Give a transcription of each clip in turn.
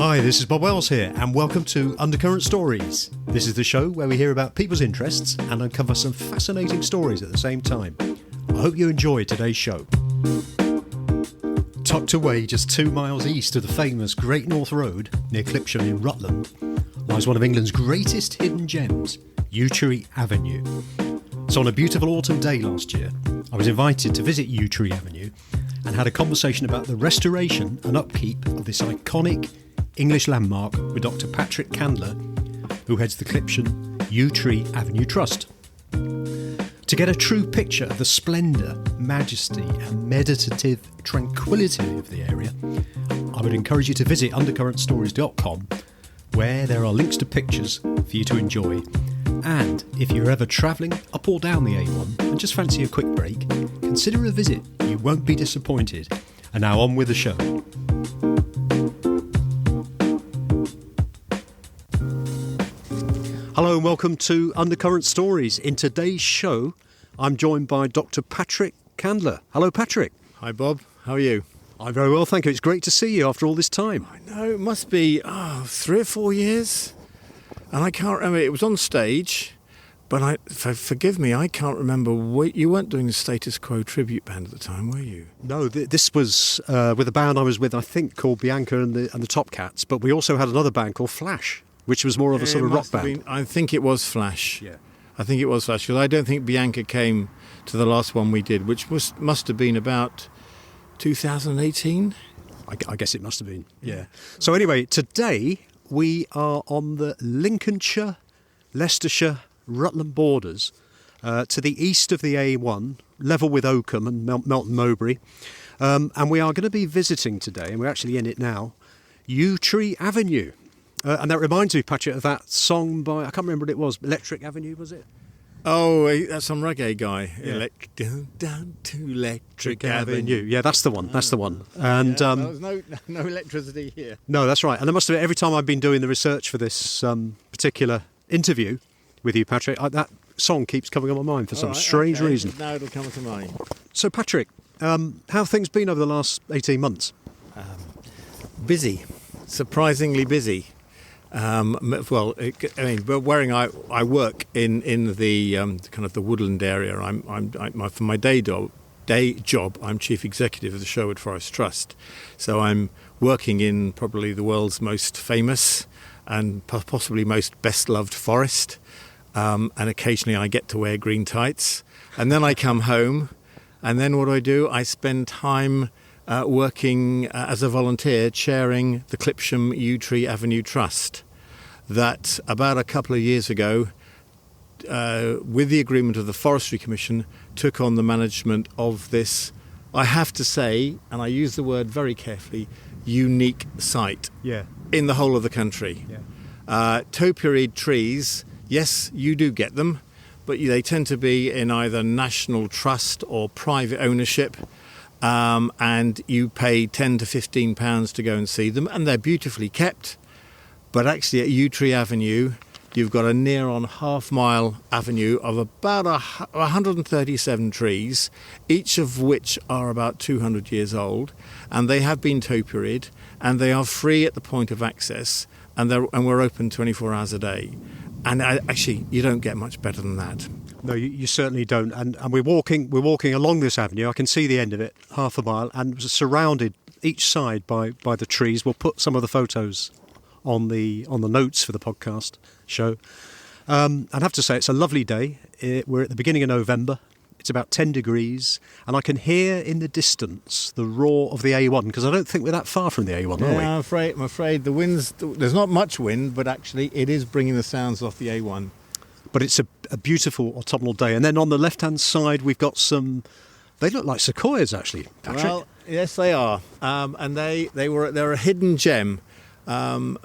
Hi, this is Bob Wells here, and welcome to Undercurrent Stories. This is the show where we hear about people's interests and uncover some fascinating stories at the same time. I hope you enjoy today's show. Tucked away just 2 miles east of the famous Great North Road, near Clipsham in Rutland, lies one of England's greatest hidden gems, Yew Tree Avenue. So on a beautiful autumn day last year, I was invited to visit Yew Tree Avenue and had a conversation about the restoration and upkeep of this iconic English landmark with Dr. Patrick Candler, who heads the Clipsham Yew Tree Avenue Trust. To get a true picture of the splendour, majesty and meditative tranquility of the area, I would encourage you to visit undercurrentstories.com, where there are links to pictures for you to enjoy. And if you're ever travelling up or down the A1 and just fancy a quick break, consider a visit. You won't be disappointed. And now on with the show. Hello and welcome to Undercurrent Stories. In today's show, I'm joined by Dr. Patrick Candler. Hello, Patrick. Hi, Bob. How are you? I'm very well, thank you. It's great to see you after all this time. I know, it must be 3 or 4 years. And I can't remember, it was on stage, but forgive me, I can't remember. You weren't doing the Status Quo tribute band at the time, were you? No, this was with a band I was with, I think, called Bianca and the Top Cats, but we also had another band called Flash, which was more of a sort of rock band. I think it was Flash. Yeah. I think it was Flash, because I don't think Bianca came to the last one we did, which must have been about 2018. I guess it must have been, yeah. So anyway, today we are on the Lincolnshire, Leicestershire, Rutland borders, to the east of the A1, level with Oakham and Melton Mowbray. And we are going to be visiting today, and we're actually in it now, Yew Tree Avenue. And that reminds me, Patrick, of that song by, I can't remember what it was, Electric Avenue, was it? Oh, that's some reggae guy. Yeah. Down to Electric Avenue. Yeah, that's the one. That's the one. And there was no electricity here. No, that's right. And I must have, every time I've been doing the research for this particular interview with you, Patrick, that song keeps coming on my mind for some strange reason. Now it'll come to mind. So, Patrick, how have things been over the last 18 months? Busy, surprisingly busy. I work in the kind of the woodland area. For my day job, I'm chief executive of the Sherwood Forest Trust. So I'm working in probably the world's most famous and possibly most best-loved forest. And occasionally I get to wear green tights. And then I come home, and then what do? I spend time working as a volunteer chairing the Clipsham Yew Tree Avenue Trust that about a couple of years ago, with the agreement of the Forestry Commission, took on the management of this, I have to say, and I use the word very carefully, unique site in the whole of the country. Yeah. Topiary trees, yes, you do get them, but they tend to be in either national trust or private ownership. And you pay £10 to £15 to go and see them, and they're beautifully kept. But actually at Yew Tree Avenue, you've got a near on half-mile avenue of about 137 trees, each of which are about 200 years old, and they have been topiaried, and they are free at the point of access, and we're open 24 hours a day. And actually, you don't get much better than that. No, you certainly don't. And we're walking along this avenue. I can see the end of it, half a mile, and surrounded each side by the trees. We'll put some of the photos on the notes for the podcast show. I'd have to say it's a lovely day. We're at the beginning of November. It's about 10 degrees, and I can hear in the distance the roar of the A1, because I don't think we're that far from the A1, are we? I'm afraid the wind's... There's not much wind, but actually it is bringing the sounds off the A1. But it's a beautiful autumnal day. And then on the left-hand side, we've got some... They look like sequoias, actually, Patrick. Well, yes, they are. And they're a hidden gem,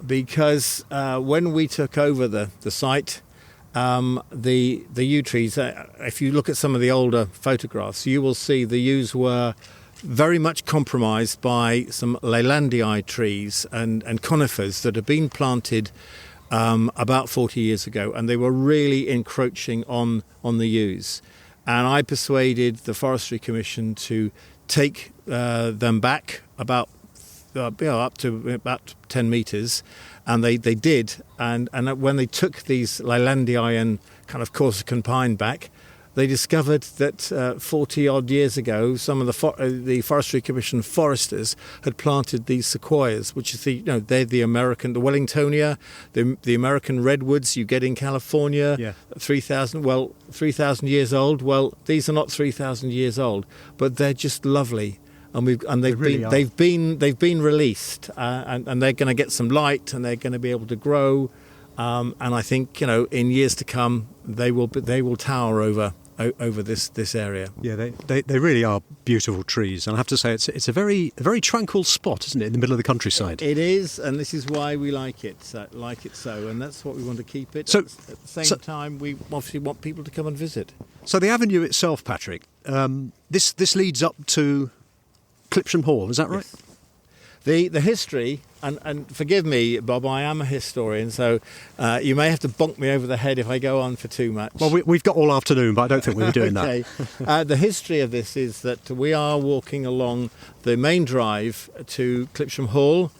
because when we took over the site... the yew trees, if you look at some of the older photographs, you will see the yews were very much compromised by some Leylandii trees and conifers that had been planted about 40 years ago, and they were really encroaching on the yews. And I persuaded the Forestry Commission to take them back about up to about 10 metres, and they did. And when they took these Leylandii and kind of Corsican pine back, they discovered that 40-odd years ago, some of the Forestry Commission foresters had planted these sequoias, which is they're the Wellingtonia, the American redwoods you get in California, Yeah. 3,000 years old. Well, these are not 3,000 years old, but they're just lovely. And they've been released, and they're going to get some light, and they're going to be able to grow. And I think in years to come, they will tower over this area. Yeah, they really are beautiful trees, and I have to say it's a very tranquil spot, isn't it, in the middle of the countryside? It is, and this is why we like it so, and that's what we want to keep it. So, at the same time, we obviously want people to come and visit. So the avenue itself, Patrick, this leads up to Clipsham Hall, is that right? Yes. The history, and forgive me, Bob, I am a historian, so you may have to bonk me over the head if I go on for too much. Well, we've got all afternoon, but I don't think we'll be doing okay. The history of this is that we are walking along the main drive to Clipsham Hall.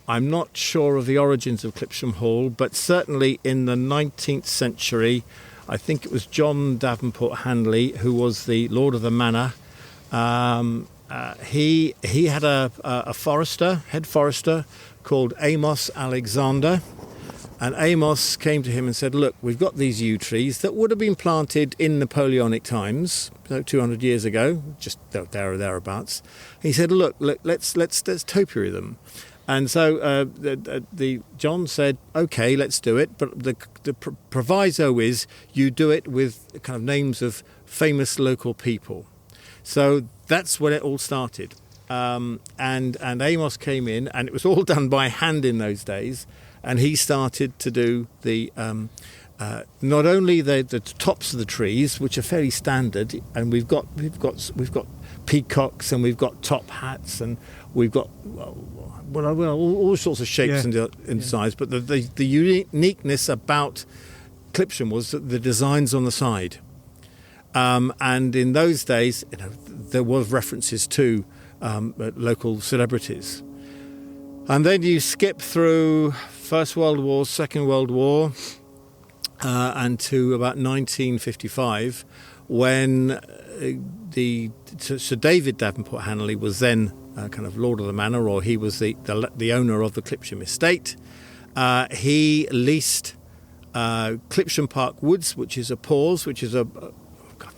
I'm not sure of the origins of Clipsham Hall, but certainly in the 19th century, I think it was John Davenport Handley, who was the Lord of the Manor. He had a head forester called Amos Alexander, and Amos came to him and said, look, we've got these yew trees that would have been planted in Napoleonic times, 200 years ago, just there or thereabouts. He said, look, let's topiary them. And so John said, okay, let's do it, but the proviso is you do it with kind of names of famous local people. So that's when it all started. And Amos came in, and it was all done by hand in those days. And he started to do the not only the tops of the trees, which are fairly standard, and we've got peacocks, and we've got top hats, and we've got all sorts of shapes and size. But the uniqueness about Clipsham was the designs on the side. And in those days, there were references to local celebrities. And then you skip through First World War, Second World War, and to about 1955, when Sir David Davenport Hanley was then kind of Lord of the Manor, or he was the owner of the Clipsham estate. He leased Clipsham Park Woods, which is a pause, which is I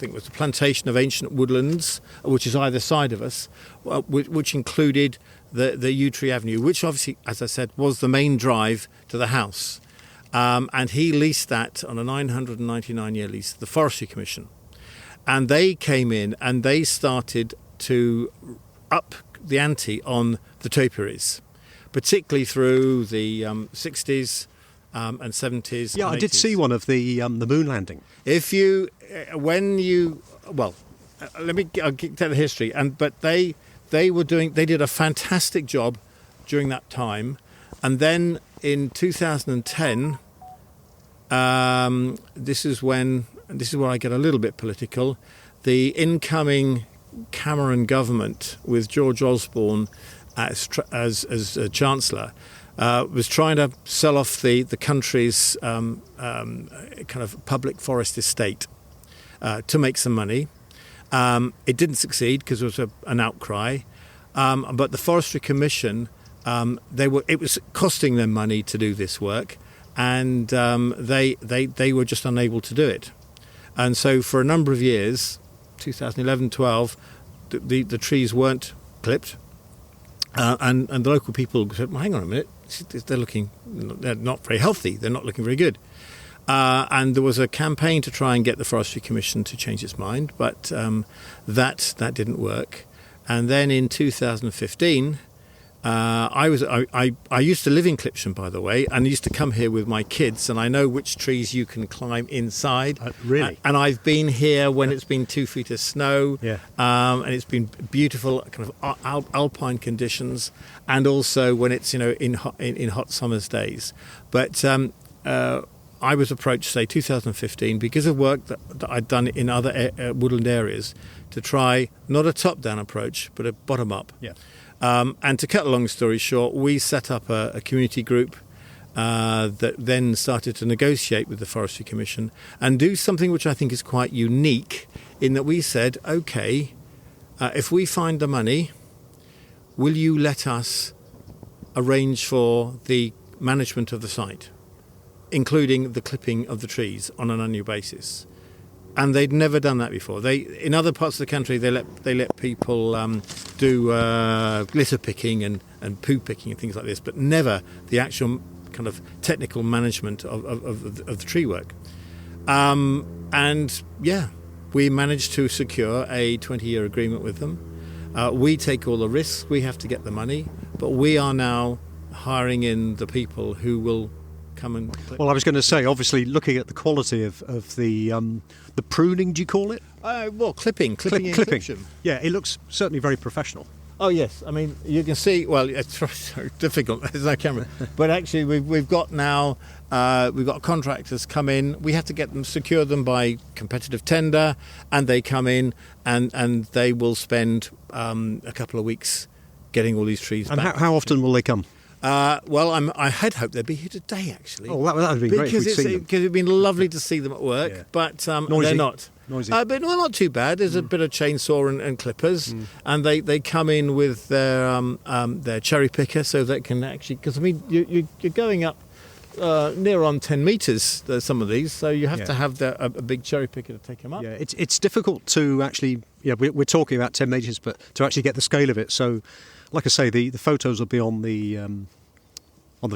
think it was a plantation of ancient woodlands, which is either side of us, which included the Yew Tree Avenue, which obviously, as I said, was the main drive to the house. And he leased that on a 999-year lease to the Forestry Commission. And they came in and they started to up the ante on the topiaries, particularly through the 60s and 70s. Yeah, and I did 80s. see one of the moon landing. I'll tell the history. But they did a fantastic job during that time, and then in 2010, this is where I get a little bit political. The incoming Cameron government, with George Osborne as Chancellor, was trying to sell off the country's kind of public forest estate to make some money. It didn't succeed because there was an outcry. But the Forestry Commission, it was costing them money to do this work, and they were just unable to do it. And so for a number of years, 2011-12, the trees weren't clipped. And the local people said, well, hang on a minute, they're not very healthy, they're not looking very good. And there was a campaign to try and get the Forestry Commission to change its mind, but that didn't work. And then in 2015, I used to live in Clipsham, by the way, and used to come here with my kids, and I know which trees you can climb inside. Really? And I've been here when it's been 2 feet of snow, and it's been beautiful, kind of alpine conditions, and also when it's in hot summer's days. But I was approached, say, 2015, because of work that I'd done in other woodland areas, to try not a top-down approach, but a bottom-up. Yeah. And to cut a long story short, we set up a community group that then started to negotiate with the Forestry Commission and do something which I think is quite unique, in that we said, OK, if we find the money, will you let us arrange for the management of the site, including the clipping of the trees on an annual basis? And they'd never done that before. In other parts of the country, they let people do litter picking and poo picking and things like this, but never the actual kind of technical management of the tree work. And yeah, we managed to secure a 20-year agreement with them. We take all the risks. We have to get the money, but we are now hiring in the people who will come and clip. Well, I was going to say, obviously, looking at the quality of the pruning, do you call it? Well, clipping. Clipsham. Yeah, it looks certainly very professional. Oh yes, I mean you can see. Well, it's so difficult. There's no camera, but actually we've got now we've got contractors come in. We have to get them, secure them by competitive tender, and they come in and they will spend a couple of weeks getting all these trees and back. How often will they come? Well, I had hoped they'd be here today, actually. Oh, that would be great if we'd seen them. Because it'd been lovely to see them at work, Yeah. but Noisy. they're not. Noisy. But no, not too bad. There's a bit of chainsaw and clippers, and they come in with their cherry picker, so that can actually, because I mean you're going up near on 10 metres. Some of these, so you have to have a big cherry picker to take them up. Yeah, it's difficult to actually. Yeah, we're talking about 10 metres, but to actually get the scale of it. So, like I say, the photos will be on the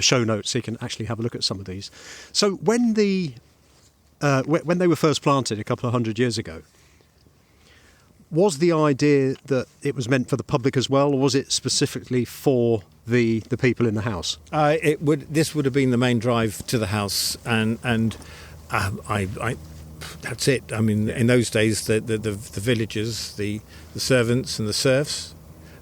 show notes, so you can actually have a look at some of these. So when when they were first planted a couple of hundred years ago, was the idea that it was meant for the public as well, or was it specifically for the people in the house? This would have been the main drive to the house, and I that's it. I mean, in those days, the villagers, the servants and the serfs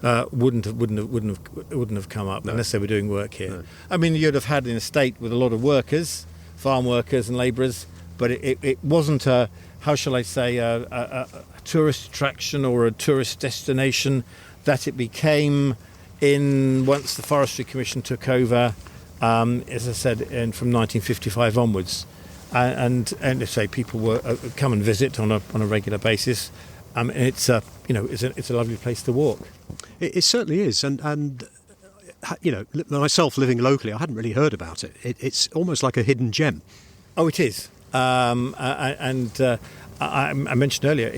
wouldn't have come up unless they were doing work here. No. I mean, you'd have had an estate with a lot of workers, farm workers and labourers, but it wasn't a tourist attraction or a tourist destination that it became once the Forestry Commission took over, as I said, from 1955 onwards. And to say people were come and visit on a regular basis. It's a lovely place to walk. It certainly is, and myself living locally, I hadn't really heard about it. It's almost like a hidden gem. Oh, it is. I mentioned earlier,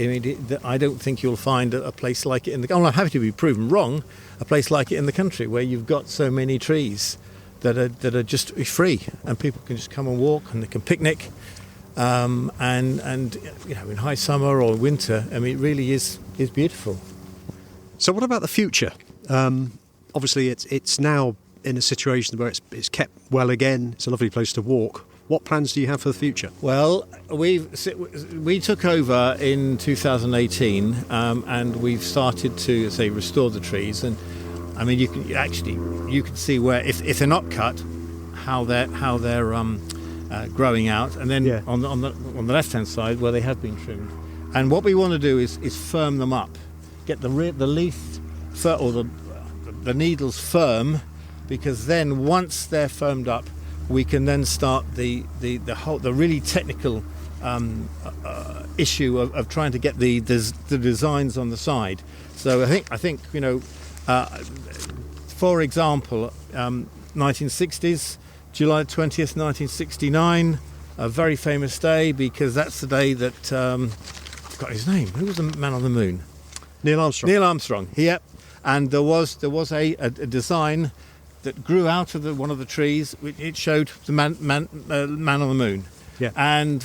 I don't think you'll find a place like it in the. I'm happy to be proven wrong. A place like it in the country where you've got so many trees that are just free, and people can just come and walk, and they can picnic, and in high summer or winter, I mean, it really is beautiful. So, what about the future? Obviously, it's now in a situation where it's kept well again. It's a lovely place to walk. What plans do you have for the future? Well, we took over in 2018, and we've started to restore the trees. And I mean, you can see where if they're not cut, how they're growing out, and then on the left hand side where they have been trimmed. And what we want to do is firm them up, get the leaf or the needles firm, because then once they're firmed up, we can then start the really technical issue of trying to get the designs on the side. So I think for example, 1960s, July 20th, 1969, a very famous day, because that's the day that I forgot his name. Who was the man on the moon? Neil Armstrong. Neil Armstrong. Yep. And there was a design that grew out of one of the trees. It showed the man on the moon. Yeah. And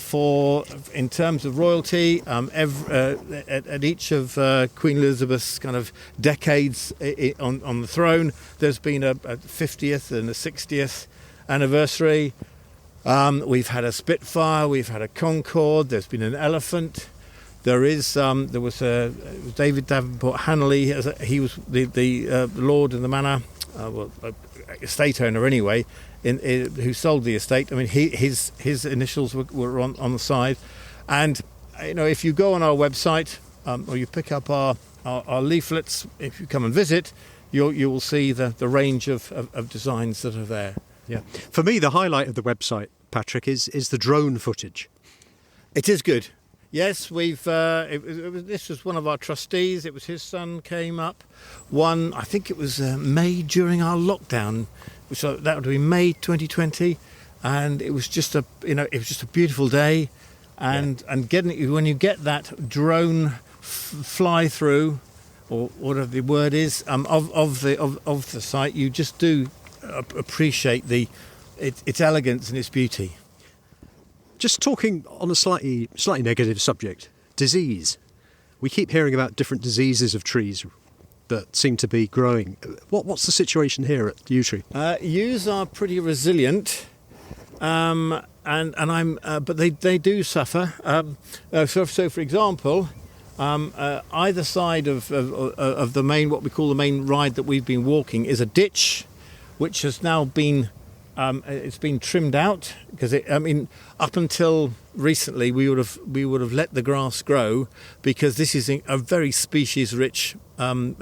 in terms of royalty, at each of Queen Elizabeth's kind of decades on the throne, there's been a 50th and a 60th anniversary. We've had a Spitfire, we've had a Concorde, there's been an elephant. There was David Davenport Hanley. He was the lord in the manor, estate owner anyway, who sold the estate. I mean, his initials were on the side. And if you go on our website or you pick up our leaflets, if you come and visit, you will see the range of designs that are there. Yeah. For me, the highlight of the website, Patrick, is the drone footage. It is good. Yes, this was one of our trustees. It was his son came up. I think it was May during our lockdown, so that would be May 2020, and it was just a beautiful day, and when you get that drone fly through, or whatever the word is, of the site, you just do appreciate its elegance and its beauty. Just talking on a slightly negative subject, disease. We keep hearing about different diseases of trees that seem to be growing. What's the situation here at Yew Tree? Yews are pretty resilient, but they do suffer. So for example, either side of the main, what we call the main ride that we've been walking, is a ditch, which has now been it's been trimmed out, because up until recently we would have let the grass grow, because this is a very species-rich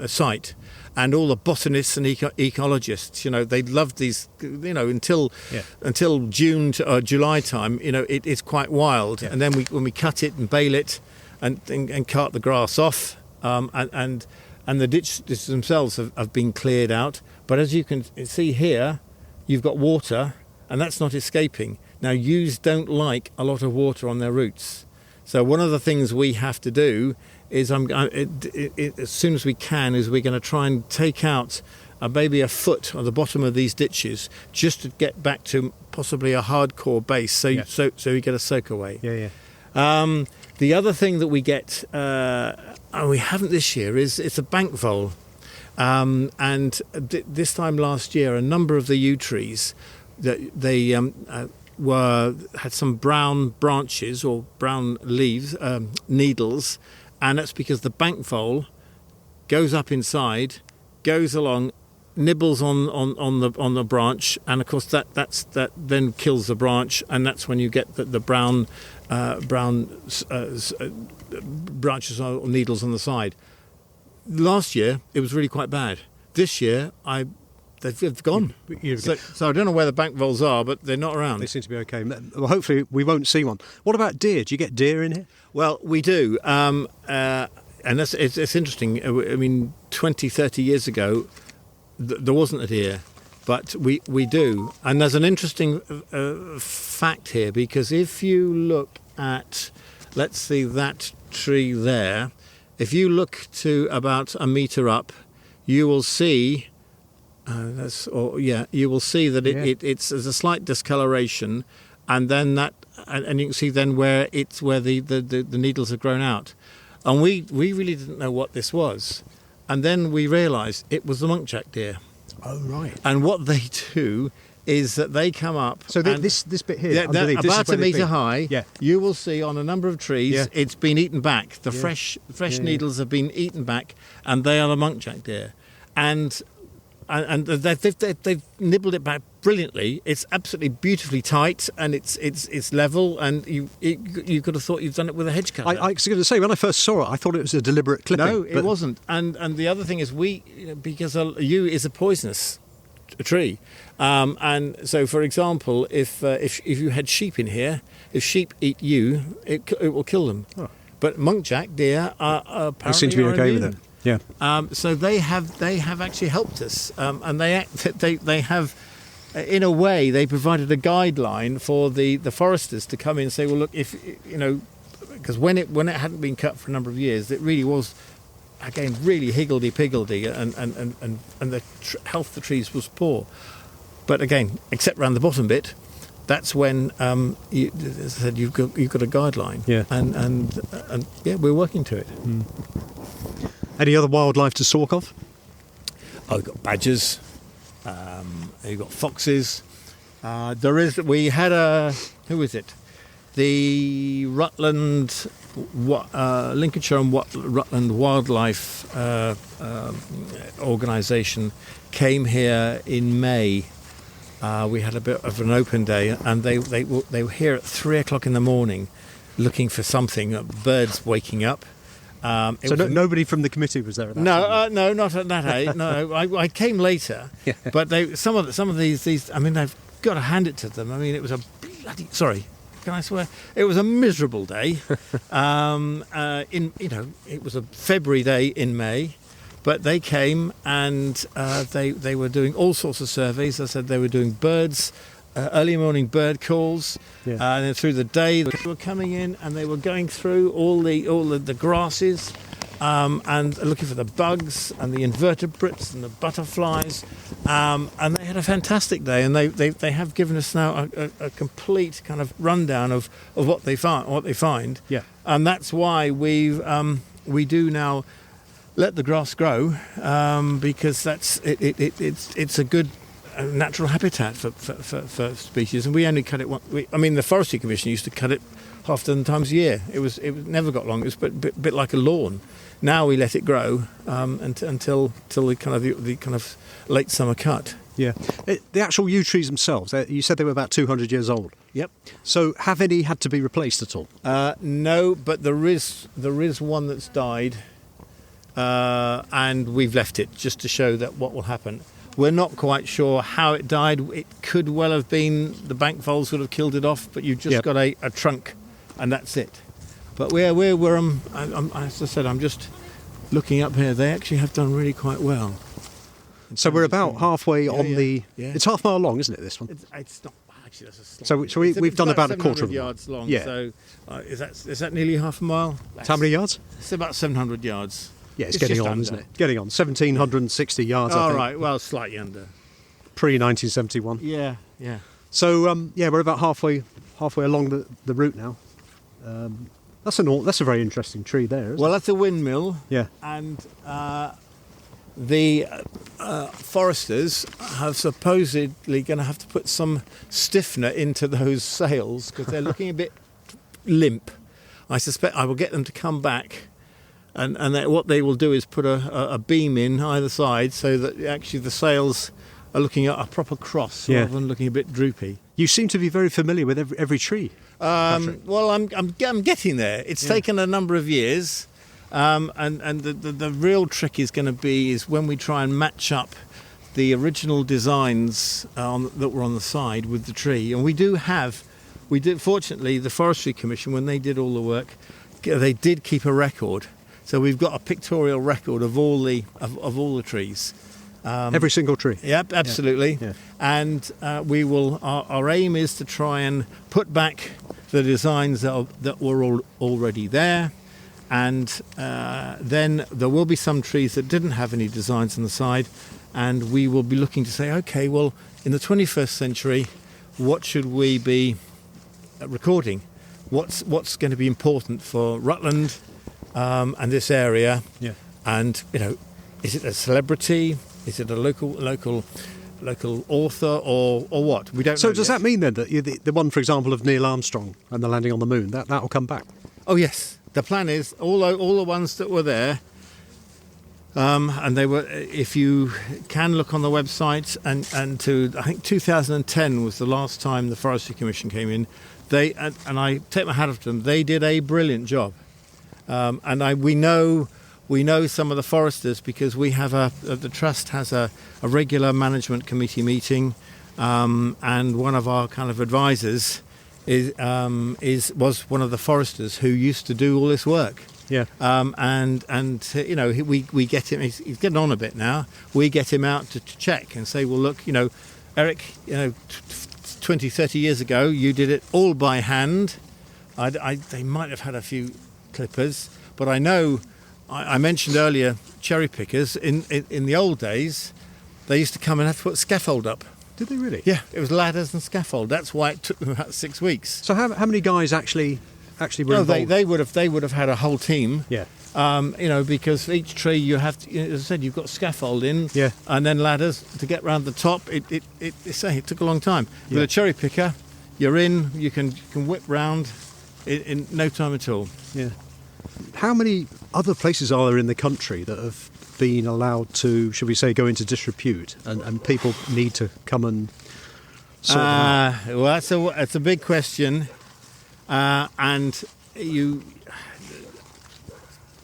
site, and all the botanists and ecologists, they love these, until June to July time, it's quite wild, and then when we cut it and bale it and cart the grass off, and the ditches themselves have been cleared out. But as you can see here, you've got water, and that's not escaping. Now, yews don't like a lot of water on their roots. So one of the things we have to do is, as soon as we can, is we're going to try and take out maybe a foot on the bottom of these ditches, just to get back to possibly a hardcore base, so we get a soak away. The other thing that we get, and we haven't this year, is it's a bank vole. This time last year, a number of the yew trees, they had some brown branches or brown leaves, needles, and that's because the bank vole goes up inside, goes along, nibbles on the branch, and of course that then kills the branch, and that's when you get the brown branches or needles on the side. Last year it was really quite bad. This year they've gone. So I don't know where the bank voles are, but they're not around. They seem to be okay. Well, hopefully we won't see one. What about deer? Do you get deer in here? Well, we do, and it's interesting. 20, 30 years ago, there wasn't a deer, but we do. And there's an interesting fact here, because if you look at, let's see that tree there, if you look to about a metre up, you will see you will see that there's a slight discoloration, and then and you can see then where the needles have grown out. And we really didn't know what this was. And then we realised it was the muntjac deer. Oh, right. And what they do is that they come up. So this bit here, underneath, about a metre high, you will see on a number of trees, it's been eaten back. The fresh needles have been eaten back, and they are the muntjac deer. And they've nibbled it back brilliantly. It's absolutely beautifully tight, and it's level, and you could have thought you've done it with a hedge cutter. I was going to say, when I first saw it, I thought it was a deliberate clipping. No, it wasn't. And the other thing is, because yew is a poisonous tree, and so, for example, if you had sheep in here, if sheep eat yew, it will kill them. Oh. But muntjac deer are apparently they seem to be okay with it. Yeah. So they have actually helped us, and they have, in a way, they provided a guideline for the foresters to come in and say, well, look, if because when it hadn't been cut for a number of years, it really was, again, really higgledy-piggledy, and the health of the trees was poor. But again, except around the bottom bit, that's when, as I said, you've got a guideline. Yeah. And we're working to it. Mm. Any other wildlife to talk of? Oh, you've got badgers. You've got foxes. We had who is it? The Rutland, Lincolnshire and Rutland Wildlife Organisation came here in May. We had a bit of an open day, and they were here at 3:00 in the morning, looking for something. Birds waking up, Nobody from the committee was there at that time? No, not at that age. No, I came later. Yeah. But some of these. I mean, I've got to hand it to them. I mean, it was a bloody. Sorry, can I swear? It was a miserable day. It was a February day in May. But they came and they were doing all sorts of surveys. I said they were doing birds, early morning bird calls, and then through the day they were coming in and they were going through all the grasses and looking for the bugs and the invertebrates and the butterflies. And they had a fantastic day. And they have given us now a complete kind of rundown of what they find. Yeah. And that's why we do now let the grass grow, because it's a good natural habitat for species, and we only cut it the Forestry Commission used to cut it half a dozen times a year. It never got long. It was a bit like a lawn. Now we let it grow until the kind of late summer cut. Yeah. The actual yew trees themselves, you said they were about 200 years old. Yep. So have any had to be replaced at all? No, but there is one that's died. And we've left it just to show that what will happen. We're not quite sure how it died. It could well have been the bank voles would have killed it off, but you've just got a trunk, and that's it. But as I said, I'm just looking up here. They actually have done really quite well. So we're about halfway on the. Yeah. It's half mile long, isn't it? This one. It's not. Actually, that's a slight. So we've done about a quarter of a mile. yards long. Yeah. So is that nearly half a mile? How many yards? It's about 700 yards. Yeah, it's getting on, isn't it? Getting on. 1,760 yards, I think. Right, well, slightly under. Pre-1971. Yeah. So, we're about halfway along the route now. That's a very interesting tree there, isn't it? Well, that's a windmill. Yeah. And the foresters have supposedly going to have to put some stiffener into those sails because they're looking a bit limp. I suspect I will get them to come back. And what they will do is put a beam in either side so that actually the sails are looking at a proper cross rather than looking a bit droopy. You seem to be very familiar with every tree. Well, I'm getting there. It's taken a number of years, and the real trick is going to be when we try and match up the original designs that were on the side with the tree. And we did. Fortunately, the Forestry Commission, when they did all the work, they did keep a record. So we've got a pictorial record of all the trees. Every single tree. Yep, absolutely. Yeah. And we will. Our aim is to try and put back the designs that were already there, and then there will be some trees that didn't have any designs on the side, and we will be looking to say, okay, well, in the 21st century, what should we be recording? What's going to be important for Rutland? And this area, and is it a celebrity? Is it a local author, or what? We don't. So know does yet. that mean then that the one, for example, of Neil Armstrong and the landing on the moon, that will come back? Oh yes, the plan is all the ones that were there, and they were. If you can look on the website, and I think 2010 was the last time the Forestry Commission came in. And I take my hat off to them. They did a brilliant job. We know some of the foresters because we have the trust has a regular management committee meeting, and one of our kind of advisors was one of the foresters who used to do all this work. Yeah. We get him. He's getting on a bit now. We get him out to check and say, well, look, Eric, 20, 30 years ago, you did it all by hand. They might have had a few clippers, but I know I mentioned earlier cherry pickers. In the old days, they used to come and have to put scaffold up. Did they really? Yeah, it was ladders and scaffold. That's why it took them about 6 weeks. So how many guys actually were involved? They would have had a whole team. Yeah. Because each tree you have to, as I said, you've got scaffold in, and then ladders to get round the top. It took a long time. Yeah. With a cherry picker, you're in. You can whip round in no time at all. Yeah. How many other places are there in the country that have been allowed to, should we say, go into disrepute, and people need to come and sort them out? Well, that's a big question, and you.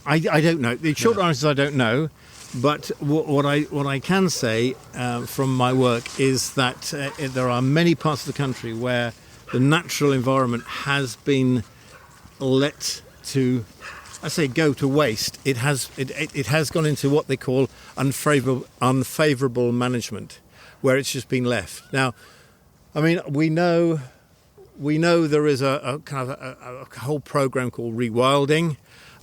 I don't know. The short answer is I don't know. But what I can say from my work is that there are many parts of the country where the natural environment has been let to, I say, go to waste. It has gone into what they call unfavourable management, where it's just been left. Now, I mean, we know there is a kind of a whole program called rewilding.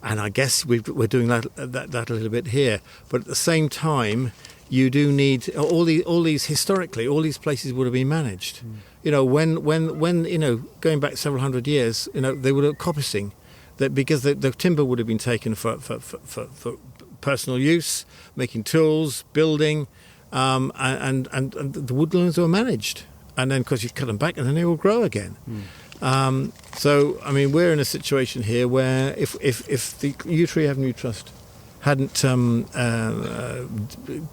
And I guess we're doing that a little bit here. But at the same time, you do need all these historically, all these places would have been managed. You know, when going back several hundred years, they would have coppicing, that because the timber would have been taken for personal use, making tools, building, and the woodlands were managed. And then, of course, you cut them back, and then they will grow again. So, I mean, we're in a situation here where if the Yew Tree Avenue Trust hadn't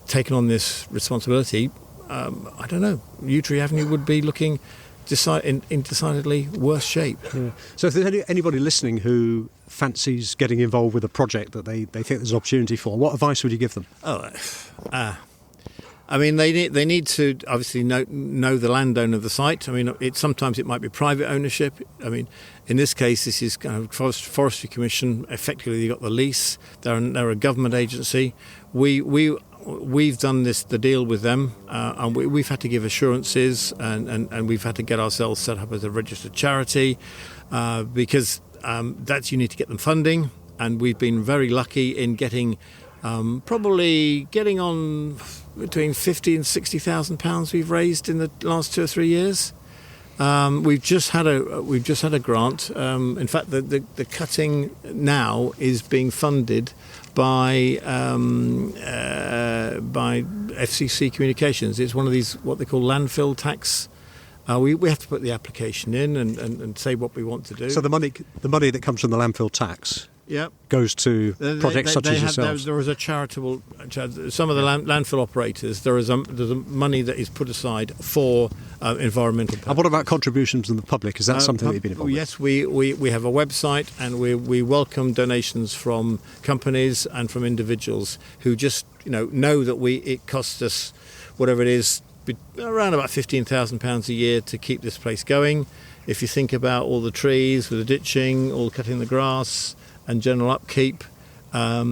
taken on this responsibility, I don't know, Yew Tree Avenue would be looking in decidedly worse shape. Yeah. So if there's anybody listening who fancies getting involved with a project that they think there's an opportunity for, what advice would you give them? I mean, they need to obviously know the landowner of the site. I mean, sometimes it might be private ownership. I mean, in this case, this is kind of Forestry Commission. Effectively, you got the lease. They're a government agency. We've done the deal with them, and we've had to give assurances, and we've had to get ourselves set up as a registered charity because you need to get them funding, and we've been very lucky in getting. Probably getting on between £50,000 and £60,000 we've raised in the last 2 or 3 years. We've just had a grant. In fact, the cutting now is being funded by FCC Communications. It's one of these what they call landfill tax. We have to put the application in and say what we want to do. So the money that comes from the landfill tax. Yep. Goes to projects such as yourselves. There is a charitable. Some of the landfill operators. There's a money that is put aside for environmental purposes. And what about contributions from the public? Is that something that you've been involved with? Yes, we have a website, and we welcome donations from companies and from individuals who just know that it costs us whatever it is, around about £15,000 a year to keep this place going. If you think about all the trees, with the ditching, all cutting the grass. And general upkeep, that's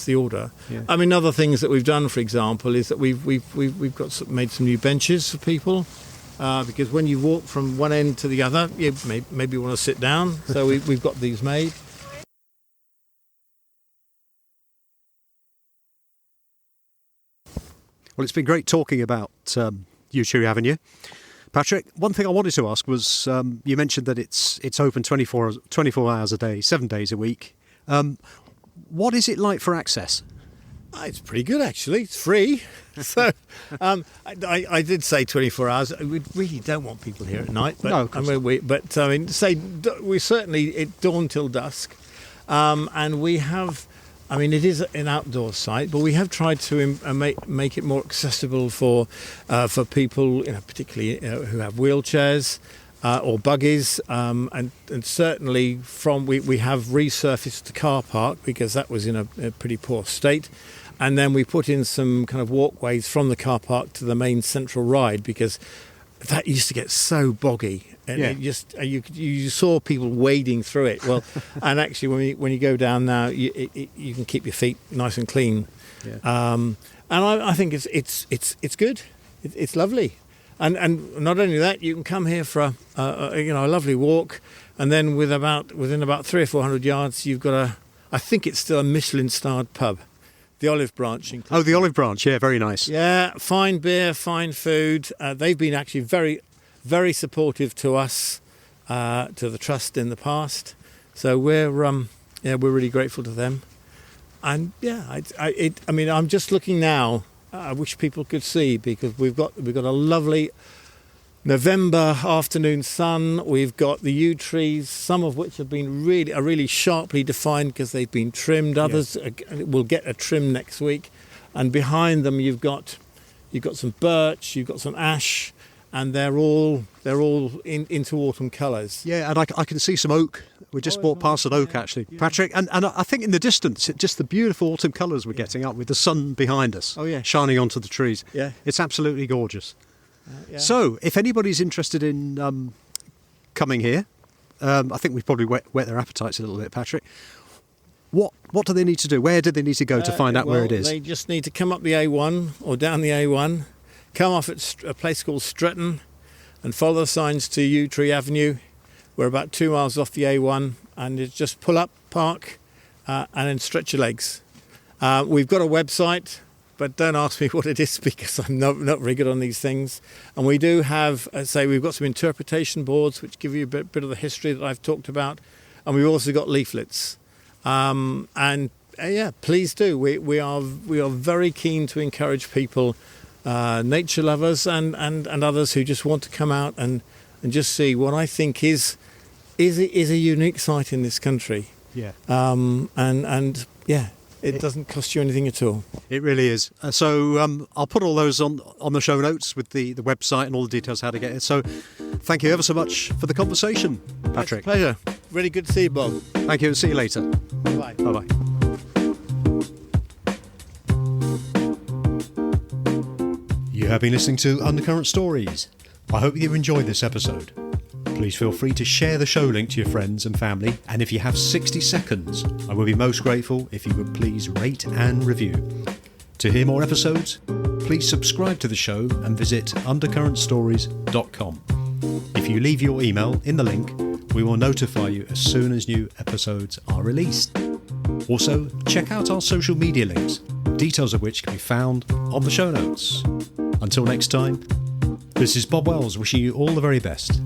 the order. Yeah. I mean, other things that we've done, for example, is that we've made some new benches for people, because when you walk from one end to the other, you maybe want to sit down. So we've got these made. Well, it's been great talking about Yew Tree Avenue. Patrick, one thing I wanted to ask was, you mentioned that it's open 24 hours a day, 7 days a week. What is it like for access? It's pretty good, actually. It's free. So I did say 24 hours. We really don't want people here at night. But, no, we certainly, it's dawn till dusk. And we have... I mean, it is an outdoor site, but we have tried to make it more accessible for people, particularly who have wheelchairs or buggies, and certainly we have resurfaced the car park because that was in a pretty poor state, and then we put in some kind of walkways from the car park to the main central ride because that used to get so boggy. And it just you saw people wading through it. Well, and actually, when you go down now, you can keep your feet nice and clean. Yeah. And I think it's good. It's lovely. And not only that, you can come here for a lovely walk, and then within about 300 or 400 yards, you've got I think it's still a Michelin-starred pub, the Olive Branch. Oh, the Olive Branch, yeah, very nice. Yeah, fine beer, fine food. They've been actually very, very supportive to us, to the trust in the past. So we're really grateful to them. And I'm just looking now. I wish people could see because we've got a lovely November afternoon sun. We've got the yew trees, some of which have been really sharply defined because they've been trimmed. Others will get a trim next week. And behind them you've got some birch, you've got some ash, and they're all into autumn colours. Yeah, and I can see some oak We just walked past an oak, actually, Patrick, and I think in the distance, just the beautiful autumn colours we're getting up with the sun behind us, shining onto the trees. Yeah, it's absolutely gorgeous. So, if anybody's interested in coming here, I think we've probably whet their appetites a little bit, Patrick. What do they need to do? Where do they need to go to find out where it is? They just need to come up the A1 or down the A1, come off at a place called Stretton, and follow the signs to Yew Tree Avenue. We're about 2 miles off the A1, and it's just pull up, park, and then stretch your legs. We've got a website, but don't ask me what it is because I'm not very good on these things. And we do have, we've got some interpretation boards which give you a bit of the history that I've talked about, and we've also got leaflets. Please do. We are very keen to encourage people, nature lovers and others who just want to come out and just see what I think is a unique site in this country. Yeah. It doesn't cost you anything at all. It really is. So I'll put all those on the show notes with the website and all the details how to get it. So thank you ever so much for the conversation, Patrick. It's a pleasure. Really good to see you, Bob. Thank you. See you later. Bye. Bye-bye. You have been listening to Undercurrent Stories. I hope you enjoyed this episode. Please feel free to share the show link to your friends and family, and if you have 60 seconds, I will be most grateful if you would please rate and review. To hear more episodes, please subscribe to the show and visit undercurrentstories.com. If you leave your email in the link, we will notify you as soon as new episodes are released. Also, check out our social media links, details of which can be found on the show notes. Until next time, this is Bob Wells wishing you all the very best.